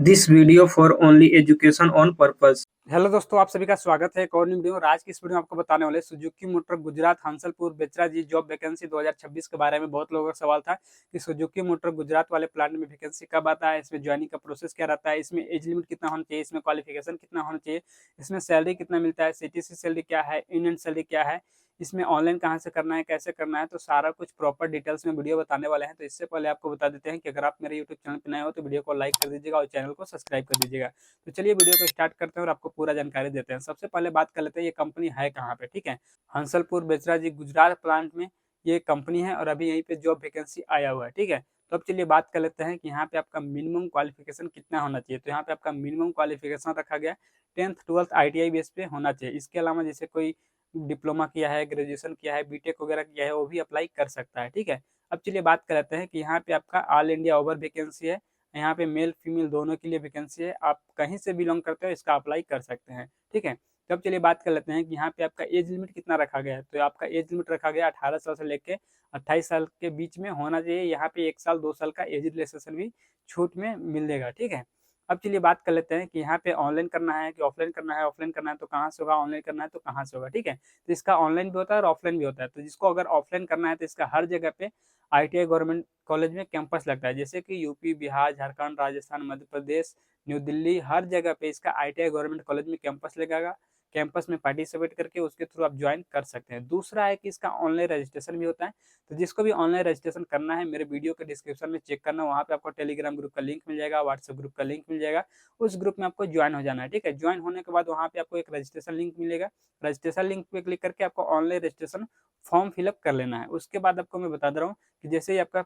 This video for only education on purpose। Hello दोस्तों, आप सभी का स्वागत है एक और न्यू वीडियो में। आज की इस वीडियो में आपको बताने वाले सुजुकी मोटर गुजरात हंसलपुर बेचरा जी जॉब वैकेंसी 2026 के बारे में। बहुत लोगों का सवाल था कि सुजुकी मोटर गुजरात वाले प्लांट में वैकेंसी कब आता है, इसमें ज्वाइनिंग का प्रोसेस क्या रहता है, इसमें एज लिमिट कितना होना चाहिए, इसमें क्वालिफिकेशन कितना होना चाहिए, इसमें सैलरी कितना मिलता है, सीटीसी सैलरी क्या है, इंडियन सैलरी क्या है, इसमें ऑनलाइन कहाँ से करना है, कैसे करना है, तो सारा कुछ प्रॉपर डिटेल्स में वीडियो बताने वाले हैं। तो इससे पहले आपको बता देते हैं कि अगर आप मेरे यूट्यूब चैनल पर नए हो तो वीडियो को लाइक कर दीजिएगा और चैनल को सब्सक्राइब कर दीजिएगा। तो चलिए वीडियो को स्टार्ट करते हैं और आपको पूरा जानकारी देते हैं। सबसे पहले बात कर लेते हैं ये कंपनी है कहाँ पे। ठीक है, हंसलपुर बेचरा जी गुजरात प्लांट में ये कंपनी है और अभी यहीं पे जॉब वैकेंसी आया हुआ है। ठीक है, तो अब चलिए बात कर लेते हैं कि यहाँ पे आपका मिनिमम क्वालिफिकेशन कितना होना चाहिए। तो यहाँ पे आपका मिनिमम क्वालिफिकेशन रखा गया 10th 12th ITI बेस पे होना चाहिए। इसके अलावा जैसे कोई डिप्लोमा किया है, ग्रेजुएशन किया है, बीटेक वगैरह किया है, वो भी अप्लाई कर सकता है। ठीक है, अब चलिए बात कर लेते हैं कि यहाँ पे आपका ऑल इंडिया ओवर वैकेंसी है। यहाँ पे मेल फीमेल दोनों के लिए वैकेंसी है। आप कहीं से बिलोंग करते हो इसका अप्लाई कर सकते हैं। ठीक है, तो अब चलिए बात कर लेते हैं कि यहाँ पे आपका एज लिमिट कितना रखा गया है। तो आपका एज लिमिट रखा गया 18 साल से लेके 28 साल के बीच में होना चाहिए। यहाँ पे 1 साल 2 साल का एज रिलैक्सेशन भी छूट में मिलेगा। ठीक है, अब चलिए बात कर लेते हैं कि यहाँ पे ऑनलाइन करना है कि ऑफलाइन करना है। ऑफलाइन करना है तो कहाँ से होगा, ऑनलाइन करना है तो कहाँ से होगा। ठीक है, तो इसका ऑनलाइन भी होता है और ऑफलाइन भी होता है। तो जिसको अगर ऑफलाइन करना है तो इसका हर जगह पे ITI गवर्नमेंट कॉलेज में कैंपस लगता है। जैसे कि यूपी, बिहार, झारखंड, राजस्थान, मध्य प्रदेश, न्यू दिल्ली, हर जगह पे इसका ITI गवर्नमेंट कॉलेज में कैंपस लगेगा। कैंपस में पार्टिसिपेट करके उसके थ्रू आप ज्वाइन कर सकते हैं। दूसरा है कि इसका ऑनलाइन रजिस्ट्रेशन भी होता है। तो जिसको भी ऑनलाइन रजिस्ट्रेशन करना है मेरे वीडियो के डिस्क्रिप्शन में चेक करना, वहाँ पे आपको टेलीग्राम ग्रुप का लिंक मिल जाएगा, व्हाट्सएप ग्रुप का लिंक मिल जाएगा। उस ग्रुप में आपको ज्वाइन हो जाना है। ठीक है, ज्वाइन होने के बाद वहाँ पे आपको एक रजिस्ट्रेशन लिंक मिलेगा। रजिस्ट्रेशन लिंक पे क्लिक करके आपको ऑनलाइन रजिस्ट्रेशन फॉर्म फिलअप कर लेना है। उसके बाद आपको मैं बता दे रहा हूँ कि जैसे ही आपका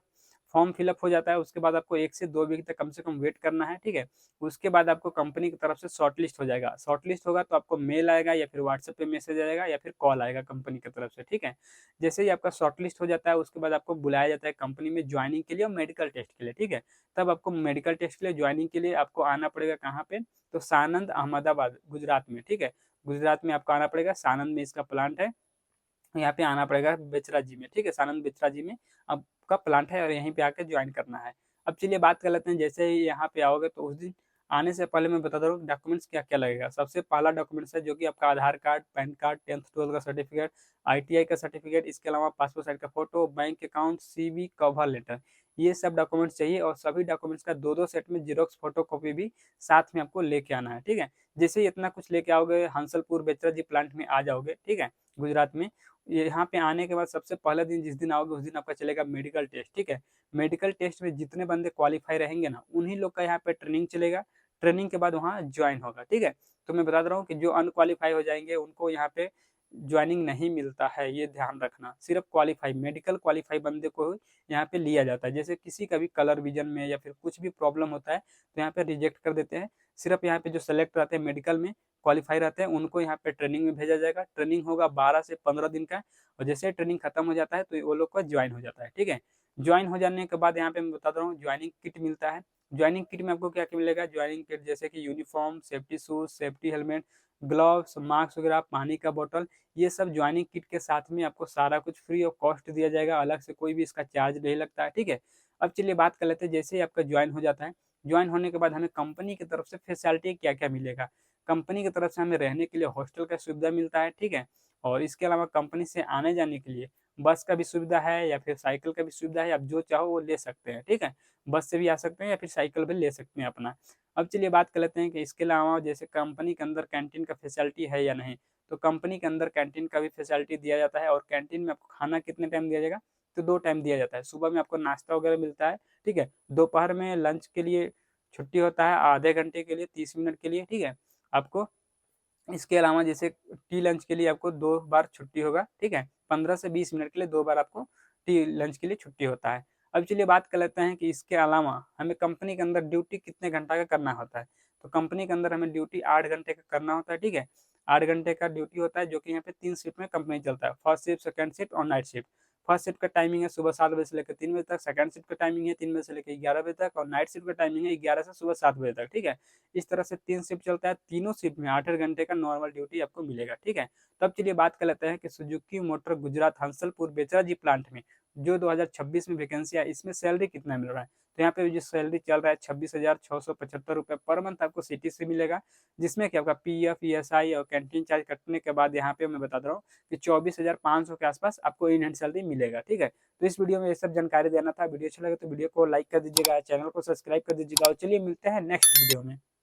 फॉर्म फिलअप हो जाता है उसके बाद आपको 1 से 2 वीक तक कम से कम वेट करना है। ठीक है, उसके बाद आपको कंपनी की तरफ से शॉर्टलिस्ट हो जाएगा। शॉर्टलिस्ट होगा तो आपको मेल आएगा या फिर व्हाट्सएप पे मैसेज आएगा या फिर कॉल आएगा कंपनी की तरफ से। ठीक है, जैसे ही आपका शॉर्टलिस्ट हो जाता है उसके बाद आपको बुलाया जाता है कंपनी में ज्वाइनिंग के लिए और मेडिकल टेस्ट के लिए। ठीक है, तब आपको मेडिकल टेस्ट के लिए ज्वाइनिंग के लिए आपको आना पड़ेगा कहाँ पे, तो सानंद अहमदाबाद गुजरात में। ठीक है, गुजरात में आपको आना पड़ेगा। सानंद में इसका प्लांट है, यहाँ पे आना पड़ेगा बेचरा जी में। ठीक है, सानंद बेचरा जी में आपका प्लांट है और यहीं पे आके ज्वाइन करना है। अब चलिए बात कर लेते हैं जैसे ही यहाँ पे आओगे तो उस दिन आने से पहले मैं बता दूँ डॉक्यूमेंट्स क्या क्या लगेगा। सबसे पहला डॉक्यूमेंट्स है जो कि आपका आधार card, pan card, 10th 12th का सर्टिफिकेट, ITI का सर्टिफिकेट, इसके अलावा पासपोर्ट साइज का photo, bank account, CV, cover letter, ये सब डॉक्यूमेंट्स चाहिए। और सभी डॉक्यूमेंट्स का 2-2 सेट में जीरोक्स फोटो कॉपी भी साथ में आपको लेके आना है। ठीक है, जैसे ही इतना कुछ लेके आओगे हंसलपुर बेचरा जी प्लांट में आ जाओगे। ठीक है, गुजरात में यहाँ पे आने के बाद सबसे पहला दिन जिस दिन आओगे उस दिन आपका चलेगा मेडिकल टेस्ट। ठीक है, मेडिकल टेस्ट में जितने बंदे क्वालिफाई रहेंगे ना उन्हीं लोग का यहाँ पे ट्रेनिंग चलेगा। ट्रेनिंग के बाद वहाँ ज्वाइन होगा। ठीक है, तो मैं बता दे रहा हूँ कि जो अनक्वालिफाई हो जाएंगे उनको यहाँ पे ज्वाइनिंग नहीं मिलता है, ये ध्यान रखना। सिर्फ क्वालिफाई मेडिकल क्वालिफाई बंदे को यहाँ पे लिया जाता है। जैसे किसी का भी कलर विजन में या फिर कुछ भी प्रॉब्लम होता है तो यहाँ पे रिजेक्ट कर देते हैं। सिर्फ यहाँ पे जो सेलेक्ट रहते हैं मेडिकल में क्वालिफाई रहते हैं उनको यहाँ पे ट्रेनिंग में भेजा जाएगा। ट्रेनिंग होगा 12 से 15 दिन का और जैसे ट्रेनिंग खत्म हो जाता है तो वो लोग का ज्वाइन हो जाता है। ठीक है, ज्वाइन हो जाने के बाद यहाँ पे मैं बता रहा हूँ ज्वाइनिंग किट मिलता है। ज्वाइनिंग किट में आपको क्या क्या मिलेगा, ज्वाइनिंग किट जैसे कि uniform, safety shoes, safety helmet, gloves, mask वगैरह, पानी का बोतल, ये सब ज्वाइनिंग किट के साथ में आपको सारा कुछ फ्री ऑफ कॉस्ट दिया जाएगा। अलग से कोई भी इसका चार्ज नहीं लगता है। ठीक है, अब चलिए बात कर लेते हैं जैसे ही आपका ज्वाइन हो जाता है, ज्वाइन होने के बाद हमें कंपनी की तरफ से फैसिलिटी क्या क्या मिलेगा। कंपनी की तरफ से हमें रहने के लिए हॉस्टल का सुविधा मिलता है। ठीक है, और इसके अलावा कंपनी से आने जाने के लिए बस का भी सुविधा है या फिर साइकिल का भी सुविधा है। आप जो चाहो वो ले सकते हैं। ठीक है, बस से भी आ सकते हैं या फिर साइकिल भी ले सकते हैं अपना। अब चलिए बात कर लेते हैं कि इसके अलावा जैसे कंपनी के अंदर कैंटीन का फैसिलिटी है या नहीं। तो कंपनी के अंदर कैंटीन का भी फैसिलिटी दिया जाता है। और कैंटीन में आपको खाना कितने टाइम दिया जाएगा, तो 2 टाइम दिया जाता है। सुबह में आपको नाश्ता वगैरह मिलता है। ठीक है, दोपहर में लंच के लिए छुट्टी होता है आधे घंटे के लिए, 30 मिनट के लिए। ठीक है, आपको इसके अलावा जैसे टी लंच के लिए आपको 2 बार छुट्टी होगा। ठीक है, 15 से 20 मिनट के लिए 2 बार आपको टी लंच के लिए छुट्टी होता है। अब चलिए बात कर लेते हैं कि इसके अलावा हमें कंपनी के अंदर ड्यूटी कितने घंटा का करना होता है। तो कंपनी के अंदर हमें ड्यूटी 8 घंटे का करना होता है। ठीक है, 8 घंटे का ड्यूटी होता है जो कि यहाँ पे 3 शिफ्ट में कंपनी चलता है, फर्स्ट शिफ्ट, सेकंड शिफ्ट और नाइट शिफ्ट। फर्स्ट शिफ्ट का टाइमिंग है सुबह 7 बजे से लेकर 3 बजे तक, सेकंड शिफ्ट का टाइमिंग है 3 बजे से लेकर 11 बजे तक और नाइट शिफ्ट का टाइमिंग है 11 से सुबह 7 बजे तक। ठीक है, इस तरह से 3 शिफ्ट चलता है। तीनों शिफ्ट में 8-8 घंटे का नॉर्मल ड्यूटी आपको मिलेगा। ठीक है, तब चलिए बात कर लेते हैं कि सुजुकी मोटर गुजरात हंसलपुर बेचरा जी प्लांट में जो 2026 में वैकेंसी है इसमें सैलरी कितना मिल रहा है। तो यहाँ पे जो सैलरी चल रहा है 26,675 रुपये पर मंथ आपको सिटी से मिलेगा, जिसमें कि आपका पीएफ, ईएसआई और कैंटीन चार्ज कटने के बाद यहाँ पे मैं बता दे रहा हूँ कि 24,500 के आसपास आपको इन हैंड सैलरी मिलेगा। ठीक है, तो इस वीडियो में ये सब जानकारी देना था। वीडियो अच्छा लगे तो वीडियो को लाइक कर दीजिएगा, चैनल को सब्सक्राइब कर दीजिएगा और चलिए मिलते हैं नेक्स्ट वीडियो में।